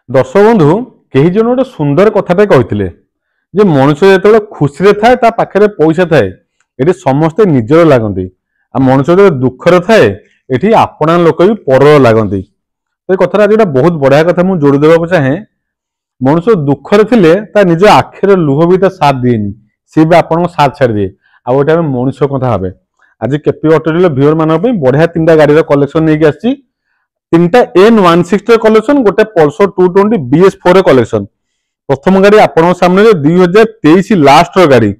दर्शक बंधु कई जन गोटे सुंदर कथाटे कहते जे मनुष्य जो खुशी थाए ता पाखे पैसा थाए ये समस्ते निजर लगती आ मनुष्य जो दुखर थाए ये आपणा लोक भी पर लगती। तो ये कथा आज बहुत बढ़िया कथा मुझे जोड़ीदेवा चाहे। मनुष्य दुखर थिले ता निज आखिर लुह भी साथ दिएनि सी भी आपन साथ छाड़ दिए। आउ गोटे मनुष्य कथा हे आज केपी ऑटोमोबाइल व्यूअर मान बढ़िया 3टा गाड़ी कलेक्शन नहीं आसी। 3टा N160 कलेक्शन गोटे पल्सर 220 BS4 कलेक्शन। प्रथम गाड़ी आपन सामने 2023 लास्ट गाड़ी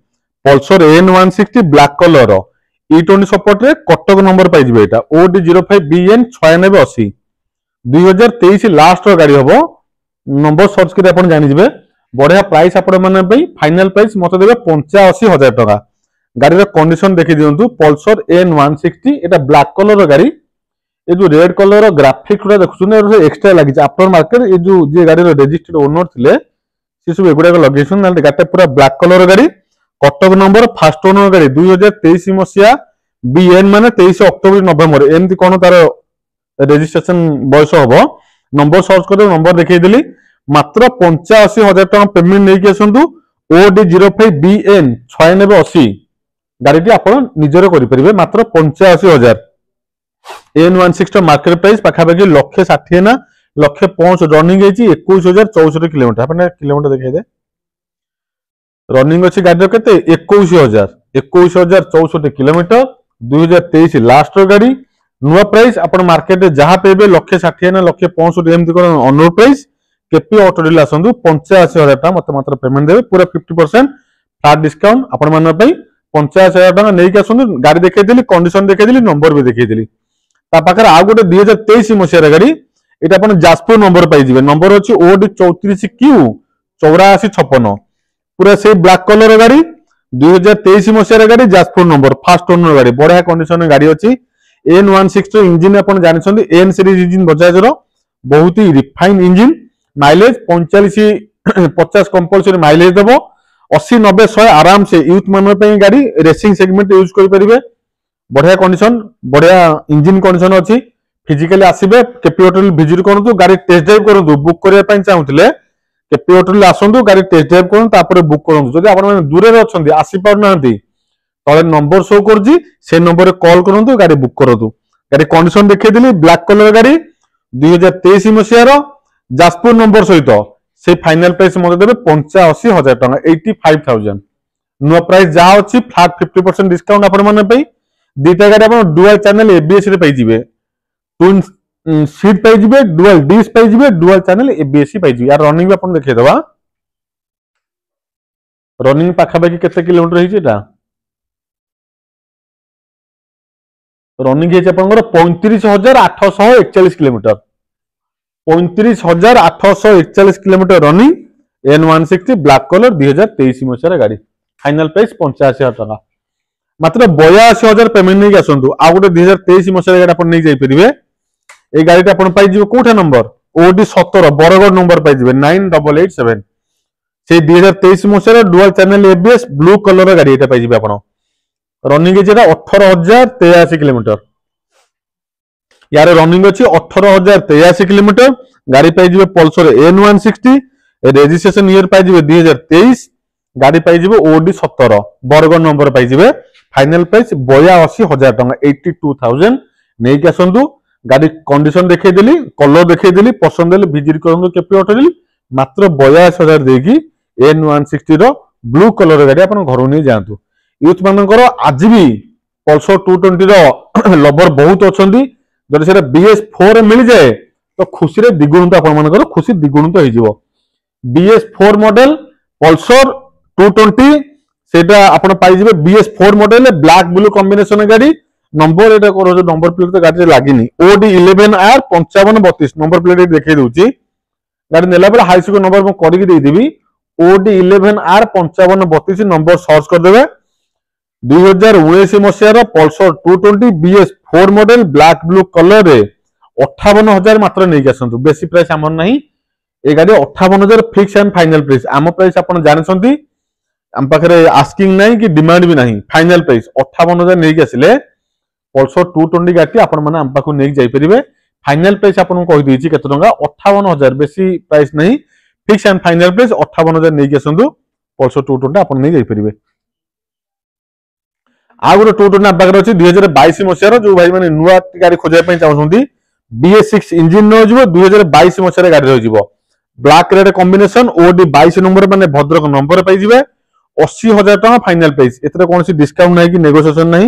Pulsar N160 black colour E20 support रे कटक नंबर पाई एटा OD05BN 9680 2023 लास्ट गाड़ी हम नंबर सर्च कर आप जानिजे। बढ़िया प्राइस आपण माने फाइनल प्राइस मत देवे 85,000 टका। गाड़ी कंडीशन देखी दिंतु पल्सर N160 एटा ब्लैक कलर गाड़ी ये जो रेड कलर ग्राफिक गुड़ा देखुन एक्सट्रा लगी आफ्टर मार्केट ये जो जी गाड़ी रेजिस्टर्ड ओनर थे सी सब एगुड़ा लगे गाड़ी पूरा ब्लैक कलर गाड़ी कटक नंबर फास्ट ओनर गाड़ी 2023 मसीहा BN माने 23 अक्टोबर नवेम्बर एमती कौन तार रेजिस्ट्रेशन बयस हम नंबर सर्च कर नंबर देखी मात्र 85,000 टका पेमेंट नहीं आसतु OD05BN 9680 गाड़ी आप निजर करेंगे मात्र 85,000। N160 मार्केट प्राइस पाखापाखि 1,60,000 ना 1,65,000 रनिंग 21,064 किलोमीटर आपने किलोमीटर देखिए रनिंग अच्छी गाड़ी के 21,064 किलोमीटर 2023 लास्ट गाड़ी नुआ प्राइस आप मार्केट जहाँ पेबे 1,60,000 ना 1,65,000 एमती अनर प्राइस केपी ऑटोमोबाइल आसतु 85,000 टका मत मात्र पेमेंट देवे पूरा 50% फ्लैट डिस्काउंट आपण मान 85,000 टका नहीं आसतु। गाड़ी देखी कंडीशन देखी नंबर भी देखी पाखे आउ गोटे 2023 मसीहार गाड़ी ये जाजपुर नंबर पाइबे नंबर अच्छी OD34Q 8456 पूरा से ब्लैक कलर गाड़ी 2023 मसीहार गाड़ी जाजपुर नंबर फास्ट ओनर गाड़ी बढ़िया कंडीशन गाड़ी अच्छी। N160 इंजिन आप जानते N सीरीज इंजिन बजाज बहुत ही refine engine mileage 45-50 compulsory mileage देव 80-90-100 आराम से यूथ मान गाड़ी रेसिंग सेगमेंट यूज करेंगे। बढ़िया कंडीशन बढ़िया इंजिन कंडीशन अच्छी फिजिकली आसबे केपी ऑटोमोबाइल विजिट करूँ गाड़ी टेस्ट ड्राइव करूँ बुक करने चाहूले केपी ऑटोमोबाइल आसतु गाड़ी टेस्ट ड्राइव करूँ बुक करूँ जब आप दूर अच्छे आसीपार तले नंबर शो कर नंबर कॉल करूँ गाड़ी बुक करूँ। गाड़ी कंडीशन देखी ब्लैक कलर गाड़ी 2023 मसीहार जाजपुर नंबर सहित से फाइनल प्राइस मत देवे 85,000 टका 85,000 नुआ प्राइस जहाँ अच्छी फ्लैट 50% डिस्काउंट आपण माने 2टा गाड़ी आप डुअल चैनल ABS रे पाइबे ट्विन सीट पाइबे डुअल डिस्क पाइबे डुअल चैनल ABS पाइबे यार रनिंग भी अपन देखिए रनिंग पाखापाखि केते किलोमीटर होइछि एटा रनिंग है 35,841 kilometre 35,841 kilometre running N160 black colour 2023 मसीहार गाड़ी फाइनल प्राइस 85,000 टका मात्र 82,000 पेमेंट नहीं आसतु। आ गोटे 2023 मसीहार गाड़ी आप नहीं जाइए ये गाड़ी आप कौटा नंबर OD17 बरगढ़ नंबर पाइबे 9887 से 2023 मसीहार dual channel ABS blue colour गाड़ी ये पाइबे आप रनिंग 18,083 किलोमीटर यार रनिंग अच्छी 18,083 किलोमीटर गाड़ी पाइबे पल्सर N160 रेजिस्ट्रेशन ईयर पाइबे 2023 गाड़ी पाइबे OD17 बरगढ़ नंबर पाइबे फाइनल प्राइस 82,000 टका 82,000 नहीं आसतु। गाड़ी कंडीशन देखी कलर देखी पसंद विजिट करूँ केपी ऑटोमोबाइल मात्र 82,000 देकी N160 ब्लू कलर गाड़ी आप घर नहीं जातु। यूथ मानकर आज भी पल्सर 220 लवर बहुत अच्छा जब से BS4 मिल जाए तो खुशी द्विगुणित आप खुशी द्विगुणित हो BS4 मॉडल पल्सर 220 सेटा आपण पाइबे BS4 model black blue combination गाड़ी नंबर एटा करो नंबर प्लेट तो गाड़ी लागिनी OD11R 5532 नंबर प्लेट देखै दउची गाड़ी नेला बेला हाई स्कूल नंबर म करी दे देबी OD11R 5532 नंबर सर्च कर देबे 2019 मसीहार Pulsar 220 BS4 model black blue colour रे 58,000 मात्र नहीं आसतु बेसी प्राइस आमर नहीं ए गाड़ी 58,000 फिक्स एंड फाइनल प्राइस आम प्राइस आप जानते आम पाखे आस्किंग नहीं कि डिमांड भी नहीं फाइनल प्राइस 58,000 नहीं आसिले पल्सर 220 गाड़ी आपण मैंने आम पाखु नहीं जाइए फाइनल प्राइस आपन को कहि देछि केते टंका 58000 बेसी प्राइस नहीं फिक्स एंड फाइनल प्राइस 58000 नै के आसंतु पल्सर 220 आपन नै जाई परिबे। आ गुरो 220 पाखर अछि 2022 मसियार जो भाई माने नुवा गाड़ी खोजै पय चाहउछंती BS6 इंजिन न होजिवो 2022 मसियार गाड़ी होजिवो black red combination O 22 number माने भद्रक नंबर पाई जिवे 80000 टका फाइनल प्राइस एतरे कोनसी डिस्काउंट नै कि नेगोशिएशन नै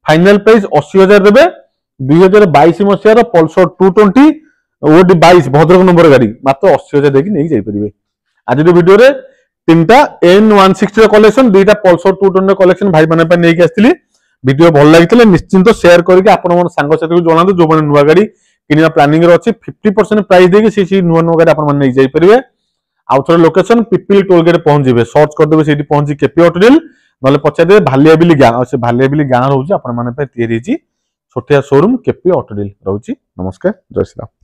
फाइनल प्राइस 80000 देबे 2022 मसियार पल्सर 220 ओडी 22 भद्रक नंबर गाड़ी मात्र 80000 देकी नै जाई परिबे। आज वीडियो रे तीनटा N160 कलेक्शन दुईटा पल्सर 220 कलेक्शन भाई माने पे नै के आस्तिली वीडियो भल लागितले निश्चिंत शेयर करके आपण मन संग साथी को जणादु जो माने नुवा गाड़ी किनिया प्लानिंग रे अछि 50% प्राइस देके सी नुवा नुवा गाड़ी आपण मन नै जाई परिबे। आउथर लोकेशन पिपिल टोल गेट पहुंच जिवे सर्च कर देबे सेठी पहुंची केपी ऑटोडेल नले पछा दे भालियाबिली गां से भालियाबिली गां रहउची आपण माने पे तयारी छि छोटिया शोरूम केपी ऑटोडेल रहउची। नमस्कार जय श्री राम।